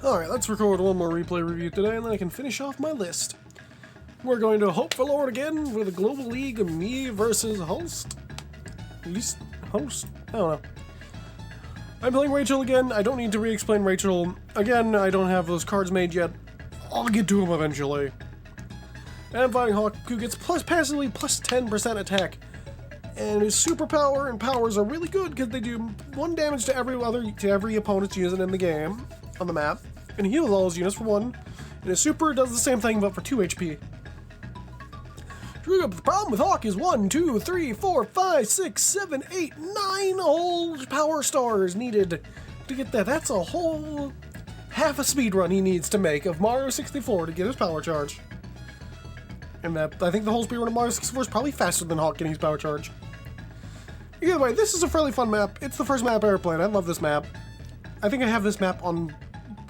Alright, let's record one more replay review today, and then I can finish off my list. We're going to hope Forlorn again with a Global League of me versus Host? Host? I don't know. I'm playing Rachel again. I don't need to re-explain Rachel. Again, I don't have those cards made yet. I'll get to them eventually. And I'm fighting Hawk, who gets passively plus 10% attack. And his superpower and powers are really good because they do 1 damage to every opponent's unit in the game on the map, and heals all his units for 1. And his super does the same thing but for 2 HP. The problem with Hawk is 1, 2, 3, 4, 5, 6, 7, 8, 9 whole power stars needed to get that. That's a whole half a speed run he needs to make of Mario 64 to get his power charge. And that, I think the whole speed run of Mario 64 is probably faster than Hawk getting his power charge. Either way, this is a fairly fun map. It's the first map I ever played. I love this map. I think I have this map on,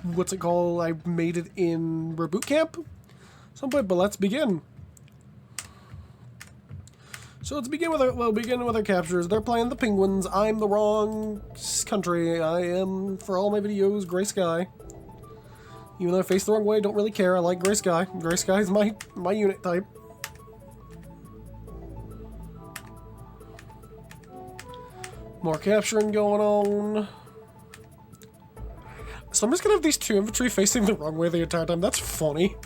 what's it called? I made it in Reboot Camp some point, but let's begin. So let's begin with our captures. They're playing the Penguins. I'm the wrong country. I am, for all my videos, Gray Sky. Even though I face the wrong way, don't really care. I like Gray Sky. Gray Sky is my unit type. More capturing going on. So I'm just gonna have these 2 infantry facing the wrong way the entire time. That's funny.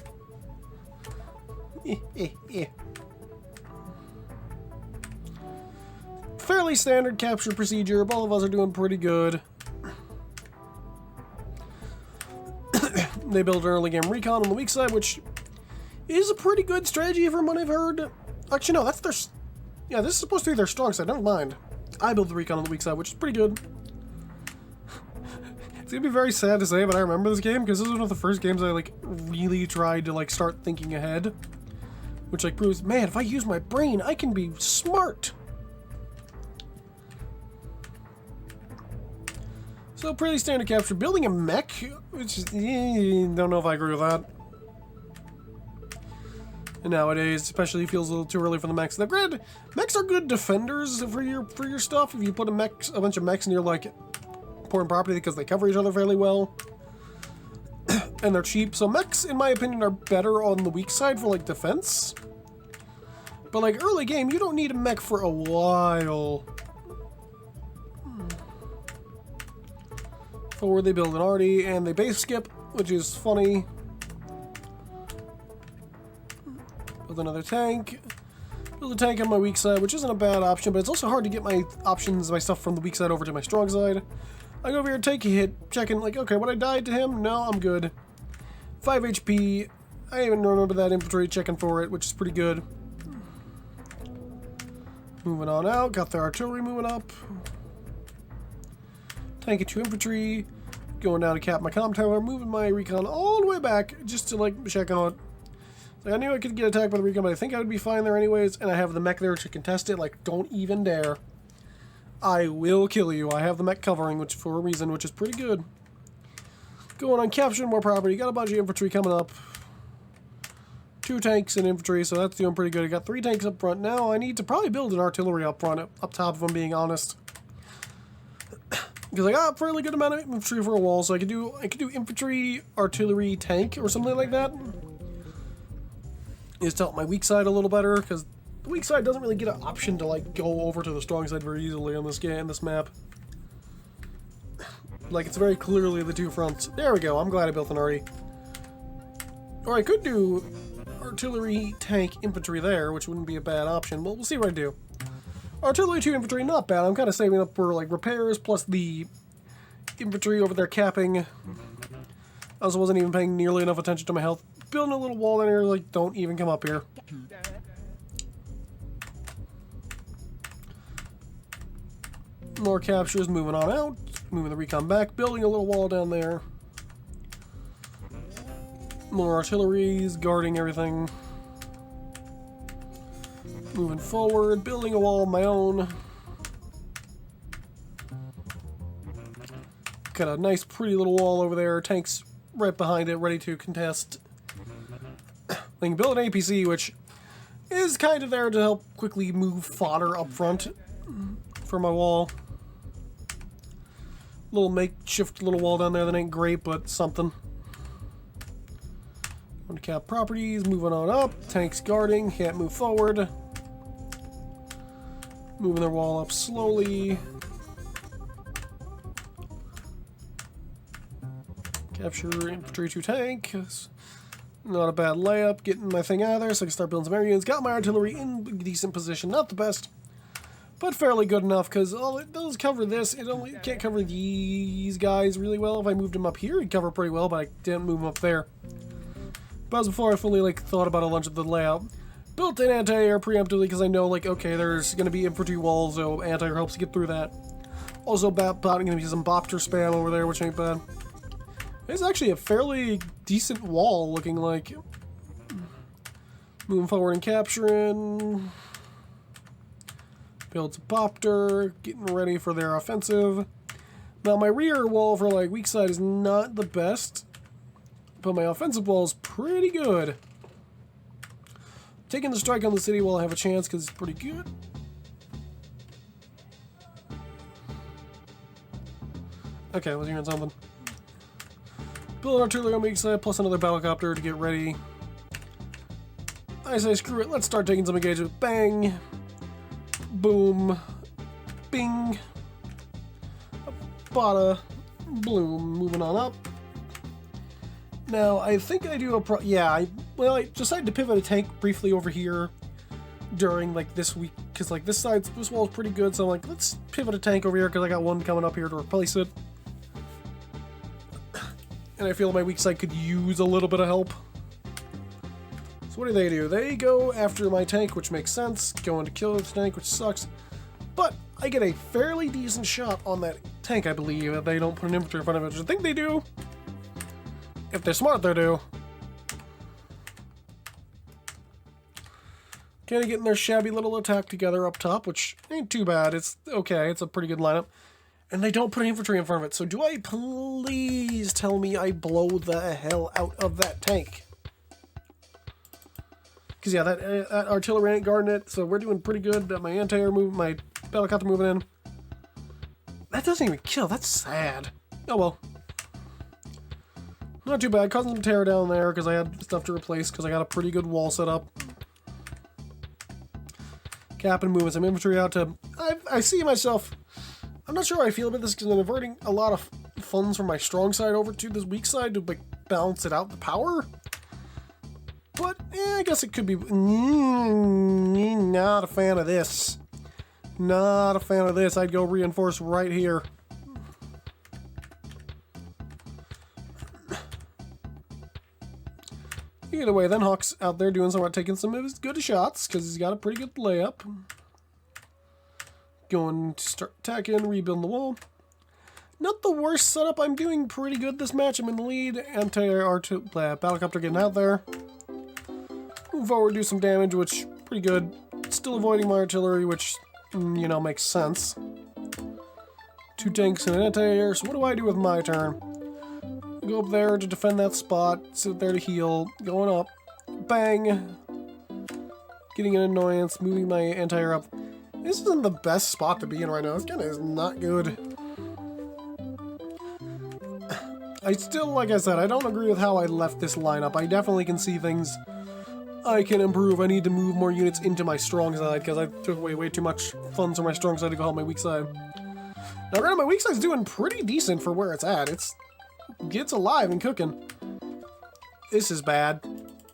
Fairly standard capture procedure. All of us are doing pretty good. They build an early game recon on the weak side, which is a pretty good strategy from what I've heard. Actually, no, that's their... Yeah, this is supposed to be their strong side. Never mind. I build the recon on the weak side, which is pretty good. It's gonna be very sad to say, but I remember this game because this was one of the first games I really tried to start thinking ahead, which proves, man, if I use my brain, I can be smart. So pretty standard capture. Building a mech, which is, don't know if I agree with that. And nowadays, especially, feels a little too early for the mechs. Now, granted, mechs are good defenders for your stuff. If you put a bunch of mechs in your important property because they cover each other fairly well, and they're cheap. So mechs, in my opinion, are better on the weak side for defense. But early game, you don't need a mech for a while. Forward, they build an arty and they base skip, which is funny. Build another tank. Build a tank on my weak side, which isn't a bad option, but it's also hard to get my stuff from the weak side over to my strong side. I go over here, take a hit, checking, okay, would I die to him? No, I'm good. 5 HP. I even remember that infantry, checking for it, which is pretty good. Moving on out, got the artillery moving up. Tank and 2 infantry. Going down to cap my comm tower, moving my recon all the way back just to check on it. I knew I could get attacked by the recon, but I think I would be fine there anyways, and I have the mech there to contest it. Don't even dare. I will kill you. I have the mech covering, which for a reason, which is pretty good. Going on capturing more property. Got a bunch of infantry coming up. 2 tanks and infantry, so that's doing pretty good. I got 3 tanks up front. Now I need to probably build an artillery up front, up top, if I'm being honest. Because I got a fairly good amount of infantry for a wall, so I could do infantry, artillery, tank, or something like that. Just to help my weak side a little better, because the weak side doesn't really get an option to go over to the strong side very easily on this map. It's very clearly the 2 fronts. There we go. I'm glad I built an arty. Or I could do artillery, tank, infantry there, which wouldn't be a bad option. But we'll see what I do. Artillery 2 infantry, not bad. I'm kind of saving up for repairs plus the infantry over there capping. I also wasn't even paying nearly enough attention to my health. Building a little wall in here, don't even come up here. More captures, moving on out. Moving the recon back, building a little wall down there. More artilleries, guarding everything. Moving forward, building a wall of my own. Got a nice, pretty little wall over there. Tanks right behind it, ready to contest. I can build an APC, which is kind of there to help quickly move fodder up front for my wall. Little makeshift little wall down there that ain't great, but something. Uncap properties, moving on up. Tanks guarding, can't move forward. Moving their wall up slowly. Capture infantry 2 tank. Not a bad layup. Getting my thing out of there so I can start building some air units. Got my artillery in decent position. Not the best, but fairly good enough because all it does cover this. It only can't cover these guys really well. If I moved them up here, it'd cover pretty well, but I didn't move them up there. But as before, I fully thought about a bunch of the layout. Built in anti-air preemptively because I know okay, there's going to be infantry walls, so anti-air helps get through that. Also, going to be some Bopter spam over there, which ain't bad. It's actually a fairly decent wall looking like. Moving forward and capturing. Builds a Bopter, getting ready for their offensive. Now my rear wall for weak side is not the best, but my offensive wall is pretty good. Taking the strike on the city while I have a chance because it's pretty good. Okay, let's hear something. Build artillery on weak side plus another battlecopter to get ready. I say screw it, let's start taking some engagement. Bang! Boom! Bing! Bada! Bloom! Moving on up. Now, I think I do I decided to pivot a tank briefly over here during this week because this wall is pretty good, so I'm like, let's pivot a tank over here because I got one coming up here to replace it. And I feel my weak side could use a little bit of help. So what do? They go after my tank, which makes sense. Going to kill this tank, which sucks. But I get a fairly decent shot on that tank, I believe, if they don't put an infantry in front of it, which I think they do. If they're smart, they do. Kind of getting their shabby little attack together up top, which ain't too bad. It's okay. It's a pretty good lineup. And they don't put infantry in front of it. So do I please tell me I blow the hell out of that tank? Because yeah, that artillery ain't guarding it. So we're doing pretty good. My anti-air moving, my battlecopter moving in. That doesn't even kill. That's sad. Oh well. Not too bad. Causing some tear down there because I had stuff to replace because I got a pretty good wall set up. Cap and moving some infantry out to... I see myself... I'm not sure how I feel about this because I'm diverting a lot of funds from my strong side over to this weak side to balance it out, the power. But I guess it could be... not a fan of this. Not a fan of this. I'd go reinforce right here. Either way, then Hawk's out there doing somewhat, taking some of his good shots because he's got a pretty good layup. Going to start attacking, rebuilding the wall. Not the worst setup. I'm doing pretty good this match. I'm in the lead. Anti-air battlecopter getting out there. Move forward, do some damage, which pretty good. Still avoiding my artillery, which makes sense. 2 tanks and an anti-air. So what do I do with my turn? Go up there to defend that spot. Sit there to heal. Going up. Bang. Getting an annoyance. Moving my anti-air up. This isn't the best spot to be in right now. This kind of is not good. I still, like I said, I don't agree with how I left this lineup. I definitely can see things I can improve. I need to move more units into my strong side because I took away way too much funds from my strong side to go help my weak side. Now, granted, my weak side's doing pretty decent for where it's at. It's alive and cooking. This is bad.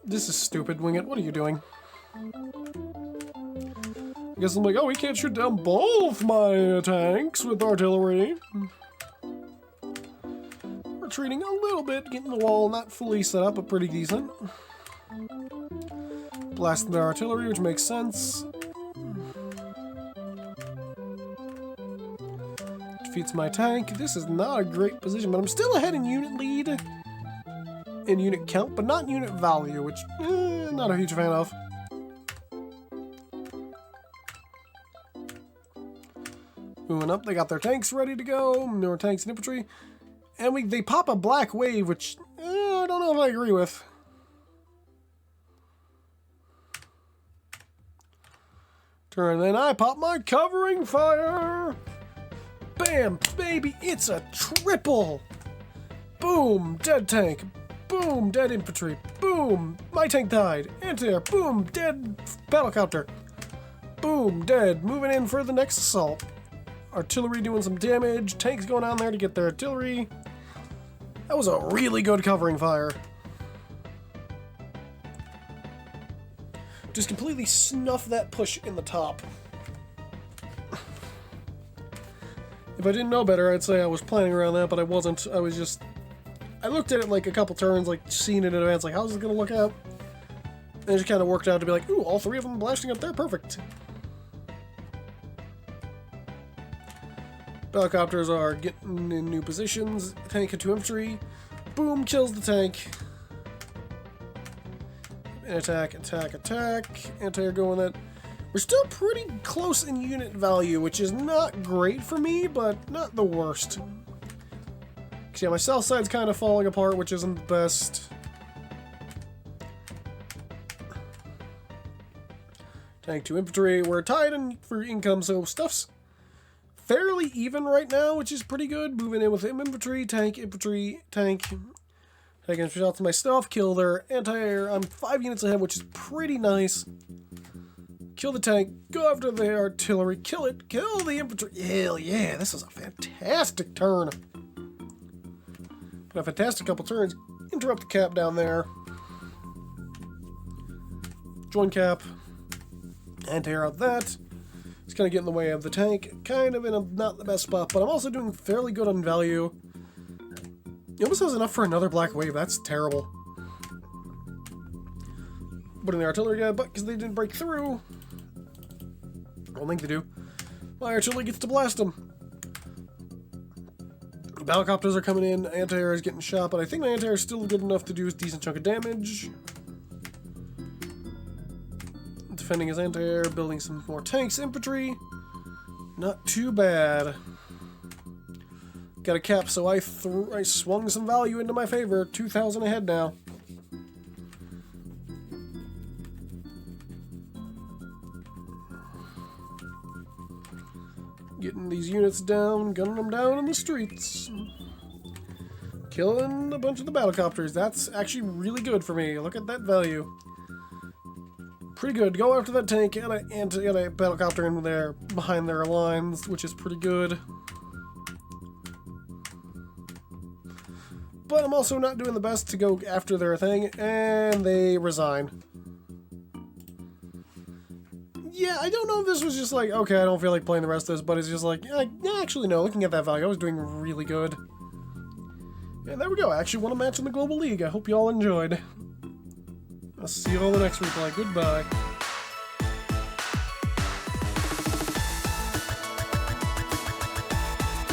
This is stupid, Wingit. What are you doing? I guess I'm like, oh, we can't shoot down both my tanks with artillery. Retreating a little bit, getting the wall not fully set up, but pretty decent. Blasting their artillery, which makes sense. Defeats my tank. This is not a great position, but I'm still ahead in unit lead. In unit count, but not unit value, which not a huge fan of. Moving up, they got their tanks ready to go. More tanks and infantry. And they pop a black wave, which I don't know if I agree with. Turn, then I pop my covering fire. Bam, baby, it's a triple. Boom, dead tank. Boom, dead infantry. Boom, my tank died. Anti-air. Boom, dead battlecopter. Boom, dead. Moving in for the next assault. Artillery doing some damage. Tanks going down there to get their artillery. That was a really good covering fire. Just completely snuff that push in the top. If I didn't know better, I'd say I was planning around that, but I wasn't. I looked at it like a couple turns, like seeing it in advance, like how's this gonna look out? And it just kind of worked out to be like, ooh, all three of them blasting up there, perfect. Helicopters are getting in new positions. Tank and 2 infantry. Boom, kills the tank. And attack, attack, attack. Anti-air going that. We're still pretty close in unit value, which is not great for me, but not the worst. Because yeah, my south side's kind of falling apart, which isn't the best. Tank 2 infantry. We're tied in for income, so stuff's fairly even right now, which is pretty good. Moving in with infantry, tank, tank. Taking shots to my stuff, kill their anti-air. I'm 5 units ahead, which is pretty nice. Kill the tank, go after the artillery, kill it, kill the infantry. Hell yeah, this is a fantastic turn. But a fantastic couple turns. Interrupt the cap down there. Join cap. Anti-air out that. It's kind of getting in the way of the tank. Kind of in a not the best spot, but I'm also doing fairly good on value. It almost has enough for another black wave. That's terrible. Putting the artillery down, but because they didn't break through. I don't think they do. My artillery gets to blast them. Helicopters are coming in. Anti-air is getting shot, but I think my anti-air is still good enough to do a decent chunk of damage. Defending his anti-air, building some more tanks, infantry. Not too bad. Got a cap, so I swung some value into my favor. 2,000 ahead now. Getting these units down, gunning them down in the streets. Killing a bunch of the battlecopters. That's actually really good for me. Look at that value. Pretty good. Go after that tank and a battlecopter in there behind their lines, which is pretty good. But I'm also not doing the best to go after their thing, and they resign. Yeah, I don't know if this was just like, okay, I don't feel like playing the rest of this, but it's just like, yeah, actually no, looking at that value, I was doing really good. And there we go, I actually won a match in the Global League. I hope you all enjoyed. I'll see you all in the next replay. Goodbye.